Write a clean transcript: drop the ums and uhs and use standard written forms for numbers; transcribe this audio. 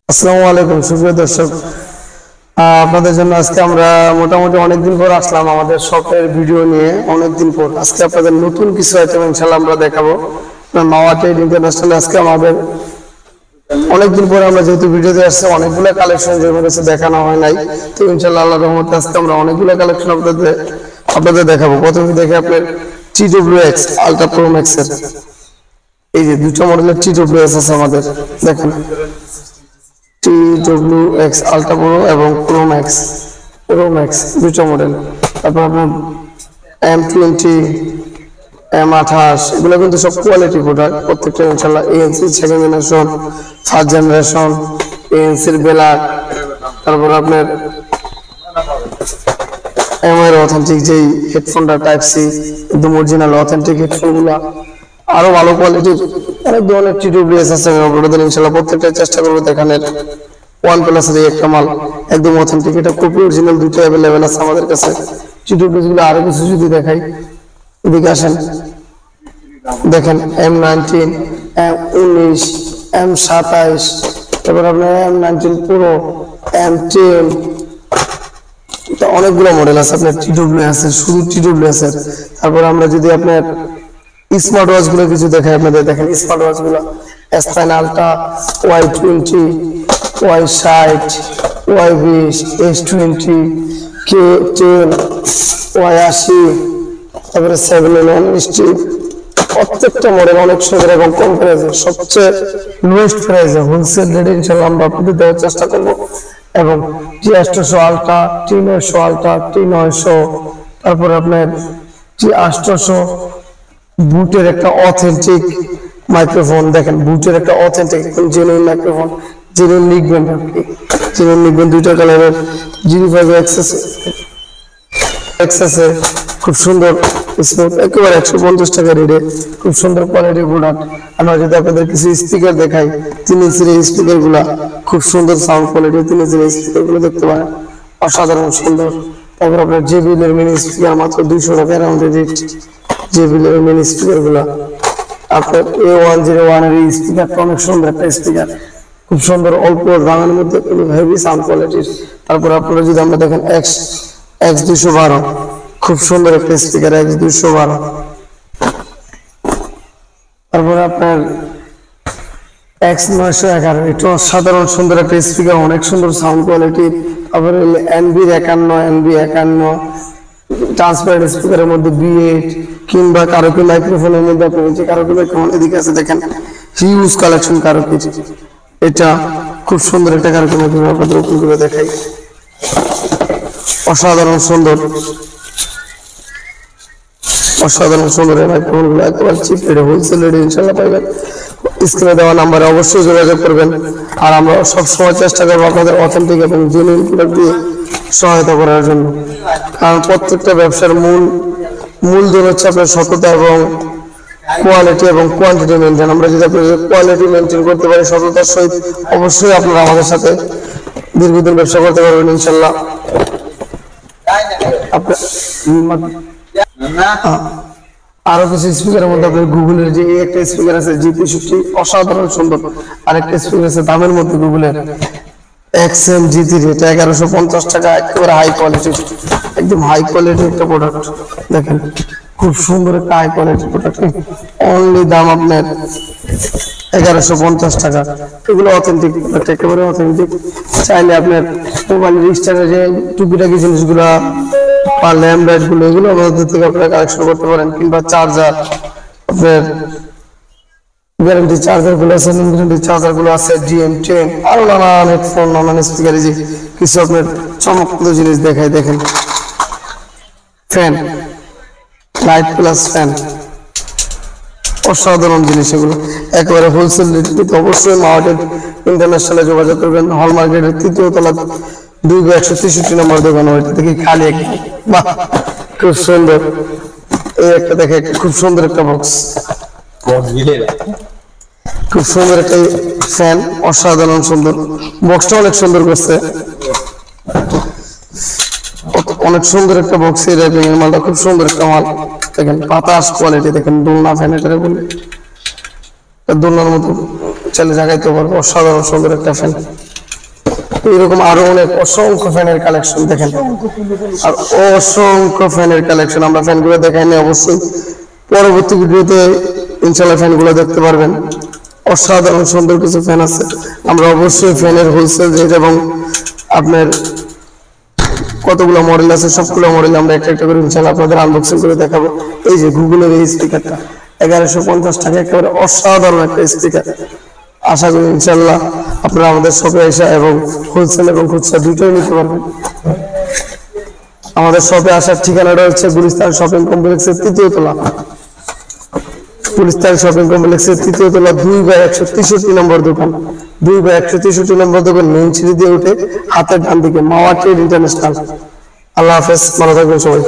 আসসালামু আলাইকুম সুপ্রিয় দর্শক, আপনাদের জন্য আজকে আমরা মোটামুটি অনেকদিন পর আসলাম আমাদের শপের ভিডিও নিয়ে। অনেকদিন পর আজকে আপনাদের নতুন কিছু আইটেম ইনশাআল্লাহ আমরা দেখাবো। মাওয়া ট্রেড ইন্টারন্যাশনাল আজকে আমাদের অনেকদিন পরে আমরা যেহেতু ভিডিওতে আসছে অনেকগুলো কালেকশন যেগুলো কাছে দেখানো হয় নাই, তো ইনশাআল্লাহ আল্লাহর রহমতে আজকে আমরা অনেকগুলো কালেকশন আপনাদের দেখাবো। প্রথমে দেখে আপনার TWX আলট্রা প্রো ম্যাক্স এর এই যে দুটো মডেলের TWX আছে আমাদের, দেখেন TWX আলট্রা প্রো এবং প্রো ম্যাক্স দুটো মডেল। তারপর আপনার M20 M28 এগুলো কিন্তু সব কোয়ালিটি প্রোডাক্ট, প্রত্যেকটা ইনশাআল্লাহ ANC second generation, first generation, ANC এর বেলার। তারপর আপনার এর অথেন্টিক যেই হেডফোনটা টাইপ সি একদম অরিজিনাল অথেন্টিক হেডফোনগুলো, আরো ভালো কোয়ালিটির অনেক ধরনের TWS আছে। আপনাদের ইনশাআল্লাহ প্রত্যেকটা চেষ্টা করবো দেখানোর। OnePlus এর একটা মাল একদম অথেন্টিক, এটা কপি অরিজিনাল দুটো अवेलेबल আছে আমাদের কাছে। TWS গুলো আরো কিছু যদি দেখাই, এদিকে আসেন, দেখেন M19 M19 M27, তারপর আপনার M19 Pro M10, তো অনেকগুলো মডেল আছে আপনার TWS এর, শুধু TWS এর। তারপর আমরা যদি আপনার স্মার্ট ওয়াচ গুলো কিছু দেখাই আপনাদের, দেখেন স্মার্ট ওয়াচ গুলো S10 ultra, Y20, Y60, Y20, S20, K10, Y80, তারপরে 711 স্ট্রিপ, প্রত্যেকটা মডেল অনেক সুন্দর এবং কম প্রাইসে, সবচেয়ে লোয়েস্ট প্রাইসে হোলসেল রেটে ইনশাআল্লাহ আমরা আপনাদের দেওয়ার চেষ্টা করব। এবং T800 ultra, T900 ultra, T900, তারপর আপনার T800 বুটের একটা অথেন্টিক মাইক্রোফোন, দেখেন বুটের একটা অথেন্টিক জেনুইন মাইক্রোফোন, জেনুইন লিখবেন আপনি, জেনুইন লিখবেন। দুইটা কালারের G5 এক্সেসে খুব সুন্দর স্মুথ, একেবারে 150 টাকা রেটে খুব সুন্দর কোয়ালিটির প্রোডাক্ট। আমরা যদি আপনাদের কিছু স্পিকার দেখাই, 3 ইঞ্চির এই স্পিকার গুলা খুব সুন্দর সাউন্ড কোয়ালিটি, 3 ইঞ্চির এই স্পিকার গুলো দেখতে পারেন, অসাধারণ সুন্দর। তারপর আপনার JBL এর মিনি স্পিকার মাত্র 200 টাকা অ্যারাউন্ড রেট, JBL এর মিনি স্পিকার গুলা। আপনার A101 এর এই স্পিকারটা অনেক সুন্দর একটা স্পিকার, খুব সুন্দর অল্প দামের মধ্যে হেভি সাউন্ড কোয়ালিটির। তারপর আপনারা যদি আমরা দেখেন X212, খুব সুন্দর একটা স্পিকার X212। তারপর আপনার X911, এটা সাধারণ সুন্দর একটা স্পিকার, অনেক সুন্দর সাউন্ড কোয়ালিটি। তারপরে NB51 ট্রান্সপারেন্ট স্পিকারের মধ্যে B8 কিংবা কারোকি মাইক্রোফোনের মধ্যে আপনি যে কারোকি মাইক্রোফোন, এদিকে আছে দেখেন হিউজ কালেকশন কারোকির, এটা খুব সুন্দর একটা কারোকি মাইক্রোফোন আপনাদের ওপেন করে দেখাই, অসাধারণ সুন্দর এই মাইক্রোফোন গুলো একেবারে চিপ রেটে হোলসেল রেটে ইনশাআল্লাহ পাইবেন। স্ক্রিনে দেওয়া নাম্বারে অবশ্যই যোগাযোগ করবেন। আর আমরা সবসময় চেষ্টা করবো আপনাদের অথেন্টিক এবং জেনুইন প্রোডাক্ট দিয়ে সহায়তা করার জন্য। কারণ প্রত্যেকটা ব্যবসার মূলধন হচ্ছে আপনার সততা এবং কোয়ালিটি এবং কোয়ান্টিটি মেনটেন। আমরা যদি আপনাদের কোয়ালিটি মেনটেন করতে পারি সততার সহিত, অবশ্যই আপনারা আমাদের সাথে দীর্ঘদিন ব্যবসা করতে পারবেন ইনশাআল্লাহ। আরো কিছু স্পিকারের মধ্যে আপনার গুগলের যে একটা স্পিকার আছে G63, অসাধারণ সুন্দর। আরেকটা স্পিকার আছে দামের মধ্যে গুগলের XM G3, এটা 1150 টাকা, একেবারে হাই কোয়ালিটির, একদম হাই কোয়ালিটির একটা প্রোডাক্ট। দেখেন খুব সুন্দর একটা হাই কোয়ালিটির প্রোডাক্ট, অনলি দাম আপনার 1150 টাকা। এগুলো অথেন্টিক প্রোডাক্ট, একেবারে অথেন্টিক। চাইলে আপনার মোবাইলের স্টারের যে টুকিটাকি জিনিসগুলো বা ল্যাম্প লাইট গুলো, এগুলো আমাদের থেকে আপনারা কালেকশন করতে পারেন। কিংবা চার্জার, আপনার গ্যারান্টি চার্জার গুলো আছে, নন গ্যারান্টি চার্জার গুলো আছে, DM10, আরো নানান হেডফোন, নানান স্পিকার। যে কিছু আপনার চমকপ্রদ জিনিস দেখাই, দেখেন ফ্যান, লাইট প্লাস ফ্যান, অসাধারণ জিনিস এগুলো, একেবারে হোলসেল রেটে। অবশ্যই মাওয়া ট্রেড ইন্টারন্যাশনালে যোগাযোগ করবেন। হল মার্কেটের 3য় তলা 2/163 নম্বর দোকান, ওইটা থেকে খালি একটা, বাহ খুব সুন্দর। এই একটা দেখে খুব সুন্দর একটা বক্স, খুব সুন্দর একটা ফ্যান, অসাধারণ সুন্দর বক্সটা, অনেক সুন্দর করছে, অনেক সুন্দর একটা বক্স। এই র্যাপিং এর মালটা খুব সুন্দর একটা মাল, দেখেন বাতাস কোয়ালিটি, দেখেন দোলনা ফ্যান, এটা বলে দোলনার মতো চাইলে জাগাইতে পারবো, অসাধারণ সুন্দর একটা ফ্যান। এরকম আরো অনেক অসংখ্য ফ্যানের কালেকশন দেখেন, আর অসংখ্য ফ্যানের কালেকশন। আমরা ফ্যানগুলো দেখাই না, অবশ্যই পরবর্তী ভিডিওতে ইনশাআল্লাহ ফ্যানগুলো দেখতে পারবেন। অসাধারণ সুন্দর কিছু ফ্যান আছে। আমরা অবশ্যই ফ্যানের হোলসেল রেট এবং আপনার কতগুলো মডেল আছে সবগুলো মডেল আমরা একটা একটা করে ইনশাআল্লাহ আপনাদের আনবক্সিং করে দেখাবো। এই যে গুগলের এই স্পিকারটা 1150 টাকা, একেবারে অসাধারণ একটা স্পিকার। আশা করি ইনশাআল্লাহ আপনারা আমাদের শপে এসে এবং হোলসেল এবং খুচরা দুটোই নিতে পারবেন। আমাদের শপে আসার ঠিকানাটা হচ্ছে গুলিস্তান শপিং কমপ্লেক্সের 3য় তলা, গুলিস্তান শপিং কমপ্লেক্সের 3য় তলা 2/163 নম্বর দোকান, 2/163 নম্বর দোকান, মেইন সিঁড়ি দিয়ে উঠে হাতের ডান দিকে মাওয়া ট্রেড ইন্টারন্যাশনাল। আল্লাহ হাফেজ, ভালো থাকবেন সবাই।